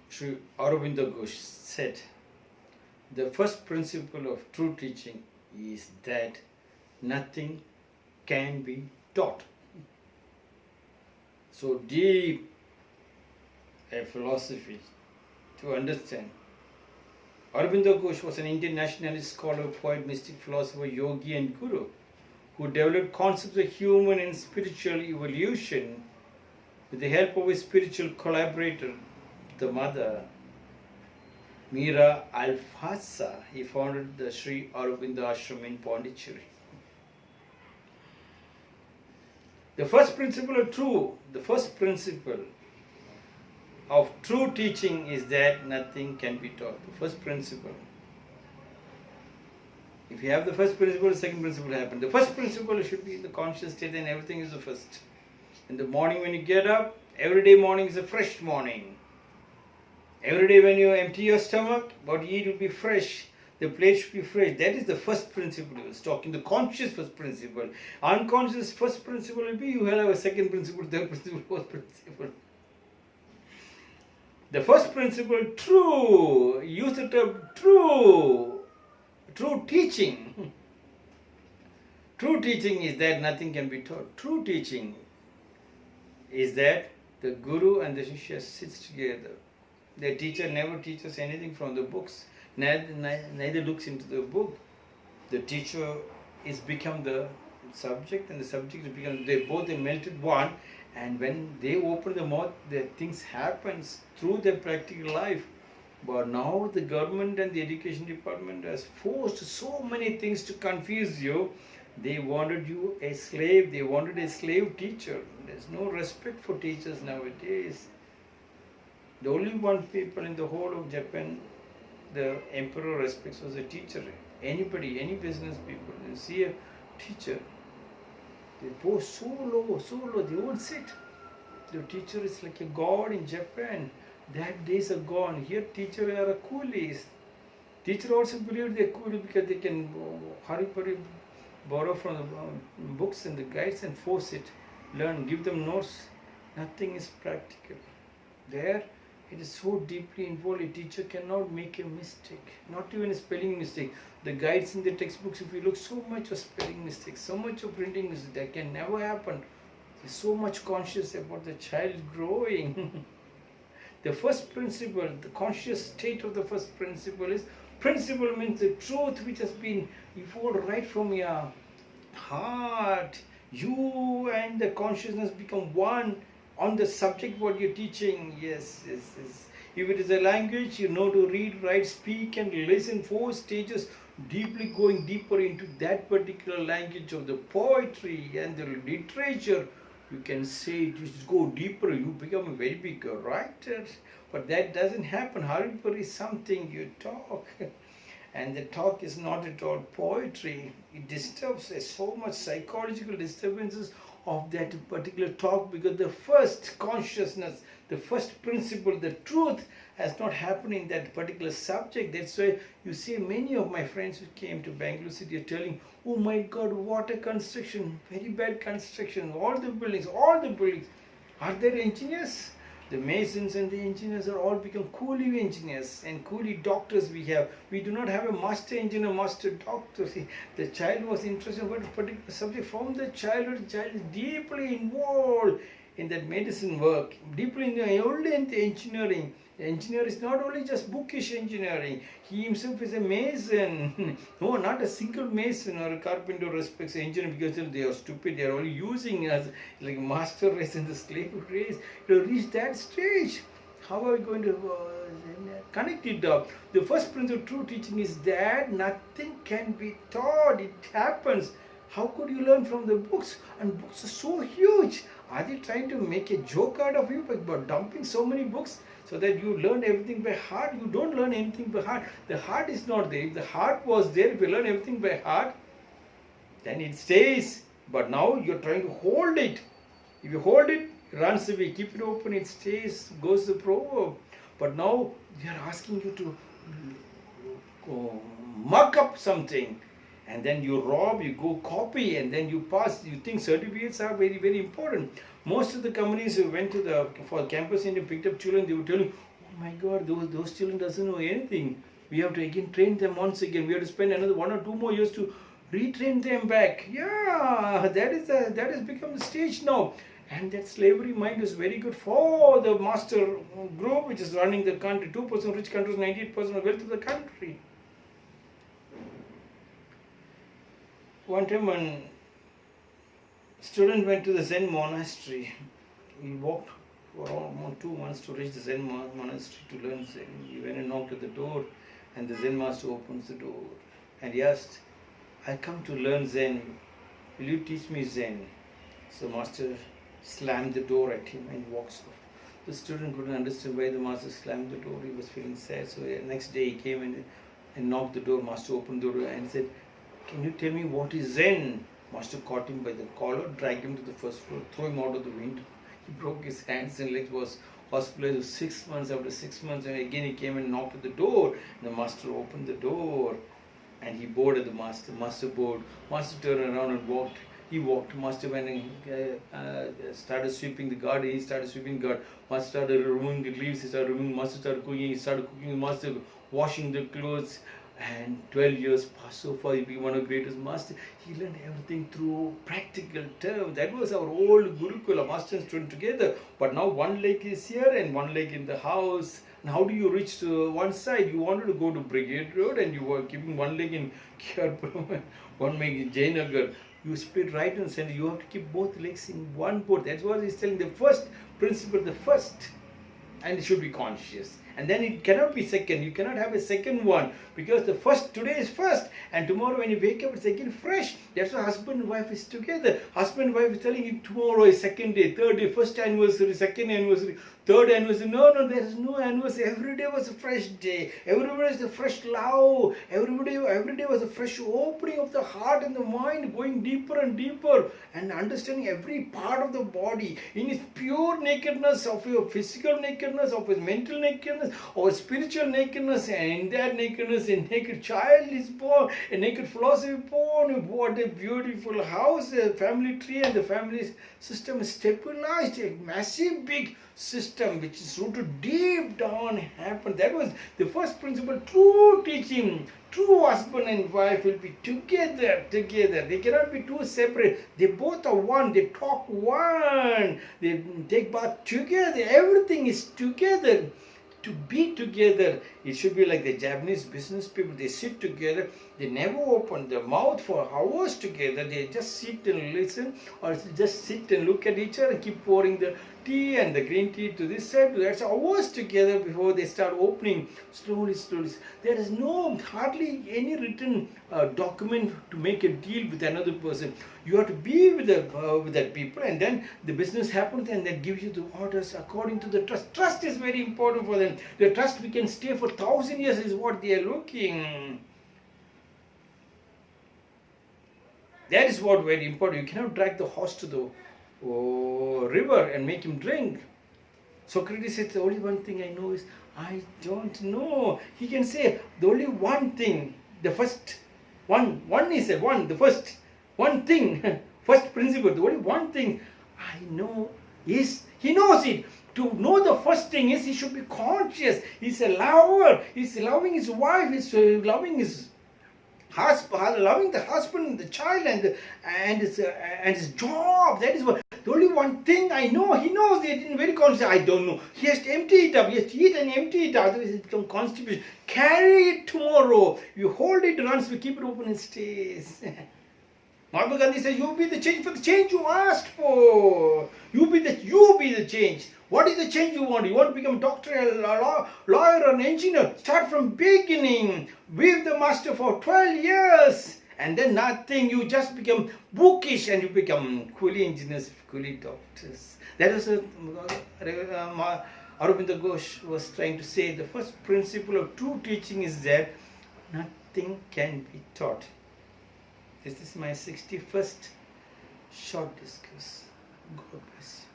Sri Aurobindo Ghosh said, the first principle of true teaching is that nothing can be taught. So deep a philosophy to understand. Aurobindo Ghosh was an Indian nationalist, scholar, poet, mystic, philosopher, yogi and guru who developed concepts of human and spiritual evolution with the help of his spiritual collaborator, the mother, Mira Alfasa. He founded the Sri Aurobindo Ashram in Pondicherry. The first principle of true teaching is that nothing can be taught. The first principle. If you have the first principle, the second principle will happen. The first principle should be in the conscious state, and everything is the first. In the morning when you get up, every day morning is a fresh morning. Every day when you empty your stomach, what you eat will be fresh. The plate should be fresh. That is the first principle he was talking, the conscious first principle. Unconscious first principle will be you will have a second principle, third principle, fourth principle. The first principle, true, use the term true teaching. True teaching is that nothing can be taught. True teaching is that the guru and the shishya sits together. The teacher never teaches anything from the books, neither looks into the book. The teacher is become the subject and the subject is become, they both are melted one, and when they open the mouth, the things happens through their practical life. But now the government and the education department has forced so many things to confuse you. They wanted you a slave, they wanted a slave teacher. There's no respect for teachers nowadays. The only one people in the whole of Japan the emperor respects was a teacher. Anybody, any business people, they see a teacher, they bow so low, they won't sit. The teacher is like a god in Japan. That days are gone. Here teachers are coolies. Teacher also believe they're cool because they can hurry borrow from the books and the guides and force it. Learn, give them notes. Nothing is practical. There, it is so deeply involved, a teacher cannot make a mistake, not even a spelling mistake. The guides in the textbooks, if you look, so much of spelling mistakes, so much of printing mistakes, that can never happen. There's so much conscious about the child growing. The first principle, the conscious state of the first principle is, principle means the truth which has been evolved right from your heart. You and the consciousness become one on the subject what you're teaching. Yes. If it is a language, you know to read, write, speak and listen. 4 stages, deeply going deeper into that particular language of the poetry and the literature. You can say, just go deeper, you become a very big writer. But that doesn't happen. Haripur is something you talk. And the talk is not at all poetry. It disturbs so much psychological disturbances of that particular talk, because the first consciousness, the first principle, the truth has not happened in that particular subject. That's why you see many of my friends who came to Bangalore City are telling, oh my God, what a construction, very bad construction, all the buildings. Are there engineers? The masons and the engineers are all become coolie engineers and coolie doctors we have. We do not have a master engineer, master doctor. See, the child was interested in what particular subject. From the childhood, the child is deeply involved in that medicine work, deeply only in the engineering. The engineer is not only just bookish engineering, he himself is a mason. No, not a single mason or a carpenter respects an engineer because they are stupid, they are only using us like master race and the slave race. To reach that stage, how are we going to connect it up? The first principle of true teaching is that nothing can be taught, it happens. How could you learn from the books? And books are so huge. Are they trying to make a joke out of you by dumping so many books so that you learn everything by heart? You don't learn anything by heart. The heart is not there. If the heart was there, if you learn everything by heart, then it stays. But now you're trying to hold it. If you hold it, it runs away. Keep it open, it stays, goes the proverb. But now they are asking you to muck up something. And then you rob, you go copy, and then you pass. You think certificates are very, very important. Most of the companies who went to for campus and picked up children, they were telling, oh my God, those children doesn't know anything. We have to again train them once again. We have to spend another 1 or 2 more years to retrain them back. Yeah, that has become the stage now. And that slavery mind is very good for the master group which is running the country. 2% rich countries, 98% of wealth of the country. One time when student went to the Zen monastery, he walked for almost 2 months to reach the Zen monastery to learn Zen. He went and knocked at the door, and the Zen master opens the door and he asked, I come to learn Zen, will you teach me Zen? So master slammed the door at him and walks off. The student couldn't understand why the master slammed the door. He was feeling sad. So the next day he came and knocked the door. Master opened the door and said, can you tell me what is Zen? Master caught him by the collar, dragged him to the first floor, threw him out of the window. He broke his hands and legs, was hospitalized 6 months. After 6 months, and again he came and knocked at the door. The master opened the door and he bowed at the master. Master bowed. Master turned around and walked. He walked. Master went and started sweeping the garden. He started sweeping the garden. Master started removing the leaves. He started removing. Master started cooking. He started cooking. Master washing the clothes. And 12 years passed. So far he became one of the greatest masters. He learned everything through practical terms. That was our old Gurukula, master and student together. But now one leg is here and one leg in the house. And how do you reach to one side? You wanted to go to Brigade Road and you were keeping one leg in Kharpur, one leg in Jayanagar. You split right and center. You have to keep both legs in one boat. That's what he's telling. The first principle, the first. And it should be conscious. And then it cannot be second. You cannot have a second one. Because the first, today is first. And tomorrow when you wake up, it's again fresh. That's why husband and wife is together. Husband and wife is telling you tomorrow is second day, third day, first anniversary, second anniversary, third anniversary. No, there is no anniversary. Every day was a fresh day. Every day was a fresh love. Every day was a fresh opening of the heart and the mind, going deeper and deeper and understanding every part of the body in its pure nakedness, of your physical nakedness, of its mental nakedness, of spiritual nakedness. And in that nakedness, a naked child is born, a naked philosophy born. What a beautiful house, a family tree, and the family system is stabilized, a massive big system which is rooted deep down happened. That was the first principle. True teaching, true husband and wife will be together. They cannot be two separate. They both are one. They talk one. They take bath together. Everything is together. To be together, it should be like the Japanese business people. They sit together. They never open their mouth for hours together. They just sit and listen, or just sit and look at each other and keep pouring the tea and the green tea to this side, to that side, hours together before they start opening slowly. There is hardly any written document to make a deal with another person. You have to be with that people, and then the business happens, and that gives you the orders according to the trust. Trust is very important for them. The trust we can stay for 1,000 years is what they are looking. That is what very important. You cannot drag the horse to the river and make him drink. Socrates said, the only one thing I know is, I don't know. He can say, the only one thing, the first one is the first one thing, first principle, the only one thing I know is, he knows it. To know the first thing is, he should be conscious. He's a lover. He's loving his wife. He's loving his husband, loving the husband, the child, and his job. That is what. The only one thing I know, he knows it in very conscious. I don't know. He has to empty it up. He has to eat and empty it out. Otherwise it becomes constipation. Carry it tomorrow. You hold it once, we keep it open and stays. Mahatma Gandhi says, you be the change for the change you asked for. You be the change. What is the change you want? You want to become a doctor, a lawyer, or an engineer? Start from beginning. Be with the master for 12 years. And then nothing. You just become bookish and you become coolie engineers, coolie doctors. That was Aurobindo Ghosh was trying to say. The first principle of true teaching is that nothing can be taught. This is my 61st short discourse. God bless you.